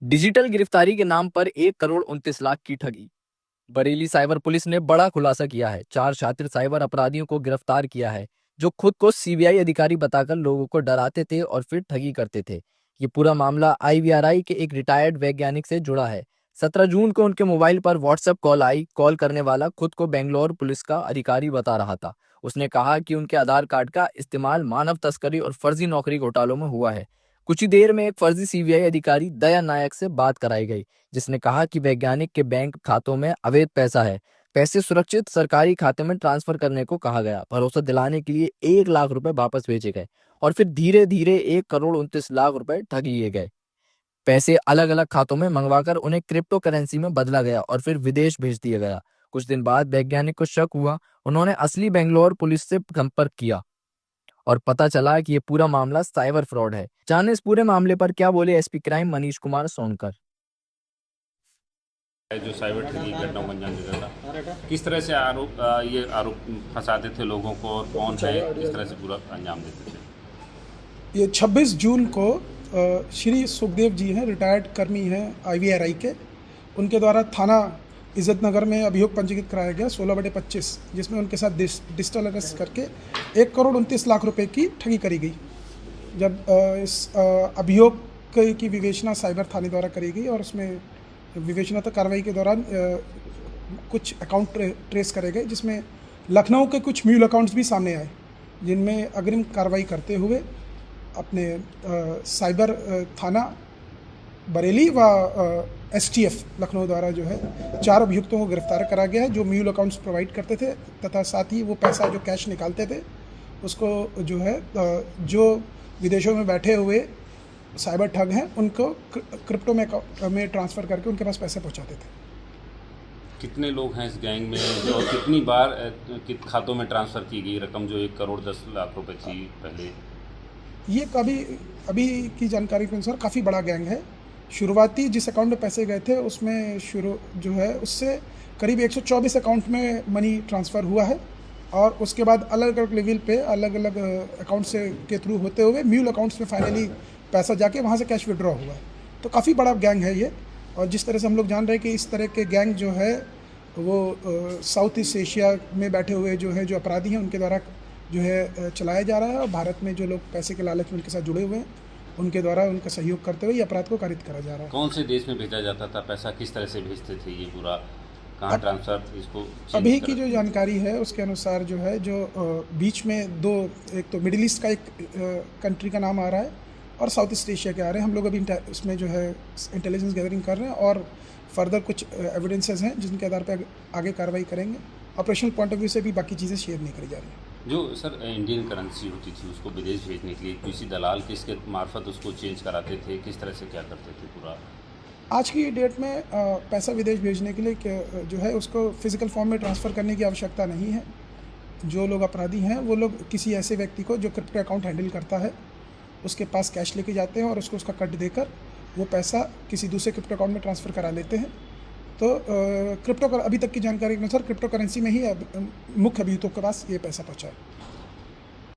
Digital गिरफ्तारी के नाम पर 1 करोड़ 29 लाख की ठगी। बरेली साइबर पुलिस ने बड़ा खुलासा किया है। 4 शातिर साइबर अपराधियों को गिरफ्तार किया है जो खुद को सीबीआई अधिकारी बताकर लोगों को डराते थे और फिर ठगी करते थे। ये पूरा मामला आईवीआरआई के एक रिटायर्ड वैज्ञानिक से जुड़ा है। 17 जून को उनके मोबाइल पर व्हाट्सएप कॉल आई। कॉल करने वाला खुद को बेंगलोर पुलिस का अधिकारी बता रहा था। उसने कहा कि उनके आधार कार्ड का इस्तेमाल मानव तस्करी और फर्जी नौकरी घोटालों में हुआ है। कुछ ही देर में एक फर्जी सीबीआई अधिकारी दया नायक से बात कराई गई, जिसने कहा कि वैज्ञानिक के बैंक खातों में अवैध पैसा है। पैसे सुरक्षित सरकारी खाते में ट्रांसफर करने को कहा गया। भरोसा दिलाने के लिए 1 लाख रुपए वापस भेजे गए और फिर धीरे धीरे 1 करोड़ 29 लाख रुपए ठग लिए गए। पैसे अलग अलग खातों में मंगवाकर उन्हें क्रिप्टो करेंसी में बदला गया और फिर विदेश भेज दिया गया। कुछ दिन बाद वैज्ञानिक को शक हुआ। उन्होंने असली बेंगलोर पुलिस से संपर्क किया और पता चला कि ये पूरा मामला साइबर फ्रॉड है। जाने इस पूरे मामले पर क्या बोले एसपी क्राइम मनीष कुमार सोनकर। जो साइबर ठगी की घटनाओं को अंजाम देता था, किस तरह से ये आरोप फंसाते थे लोगों को और कौन है, किस तरह से पूरा अंजाम देते थे? ये 26 जून को श्री सुखदेव जी हैं, रिटायर्ड कर्मी हैं आईवीआरआई के। उनके द्वारा थाना इज्जत नगर में अभियोग पंजीकृत कराया गया 16/25, जिसमें उनके साथ डिजिटल अरेस्ट करके 1 करोड़ 29 लाख रुपए की ठगी करी गई। जब इस अभियोग की विवेचना साइबर थाने द्वारा करी गई और उसमें विवेचनात्मक कार्रवाई के दौरान कुछ अकाउंट ट्रेस करे गए, जिसमें लखनऊ के कुछ म्यूल अकाउंट्स भी सामने आए, जिनमें अग्रिम कार्रवाई करते हुए अपने साइबर थाना बरेली व एसटीएफ लखनऊ द्वारा जो है 4 अभियुक्तों को गिरफ्तार करा गया है, जो म्यूल अकाउंट्स प्रोवाइड करते थे तथा साथ ही वो पैसा जो कैश निकालते थे उसको जो है जो विदेशों में बैठे हुए साइबर ठग हैं उनको क्रिप्टो में ट्रांसफ़र करके उनके पास पैसे पहुंचाते थे। कितने लोग हैं इस गैंग में जो कितनी बार खातों में ट्रांसफ़र की गई रकम जो 1 करोड़ 10 लाख रुपए थी पहले? ये अभी की जानकारी के अनुसार काफ़ी बड़ा गैंग है। शुरुआती जिस अकाउंट में पैसे गए थे उसमें शुरू जो है उससे करीब 124 अकाउंट में मनी ट्रांसफ़र हुआ है और उसके बाद अलग अलग लेवल पे अलग अलग अकाउंट से के थ्रू होते हुए म्यूल अकाउंट्स में फाइनली पैसा जाके वहाँ से कैश विड्रॉ हुआ है। तो काफ़ी बड़ा गैंग है ये। और जिस तरह से हम लोग जान रहे हैं कि इस तरह के गैंग जो है वो साउथ ईस्ट एशिया में बैठे हुए जो है जो अपराधी हैं उनके द्वारा जो है चलाया जा रहा है और भारत में जो लोग पैसे के लालच में उनके साथ जुड़े हुए हैं उनके द्वारा उनका सहयोग करते हुए ये अपराध को कारित करा जा रहा है। कौन से देश में भेजा जाता था पैसा, किस तरह से भेजते थे, ये पूरा कहाँ ट्रांसफ़र इसको अभी की जो जानकारी है उसके अनुसार जो है जो बीच में दो, एक तो मिडिल ईस्ट का एक कंट्री का नाम आ रहा है और साउथ ईस्ट एशिया के आ रहे हैं। हम लोग अभी उसमें जो है इंटेलिजेंस गैदरिंग कर रहे हैं और फर्दर कुछ एविडेंसेस हैं जिनके आधार पर आगे कार्रवाई करेंगे। ऑपरेशनल पॉइंट ऑफ व्यू से भी बाकी चीज़ें शेयर नहीं करी जा रही हैं। जो सर इंडियन करेंसी होती थी उसको विदेश भेजने के लिए किसी दलाल किसके मार्फत उसको चेंज कराते थे, किस तरह से क्या करते थे पूरा? आज की डेट में पैसा विदेश भेजने के लिए जो है उसको फिजिकल फॉर्म में ट्रांसफ़र करने की आवश्यकता नहीं है। जो लोग अपराधी हैं वो लोग किसी ऐसे व्यक्ति को जो क्रिप्टो अकाउंट हैंडल करता है उसके पास कैश लेके जाते हैं और उसको उसका कट देकर वो पैसा किसी दूसरे क्रिप्टो अकाउंट में ट्रांसफ़र करा लेते हैं। तो अभी तक की जानकारी के अनुसार क्रिप्टो करेंसी में ही मुख्य अभियुक्तों के पास ये पैसा पहुँचा है।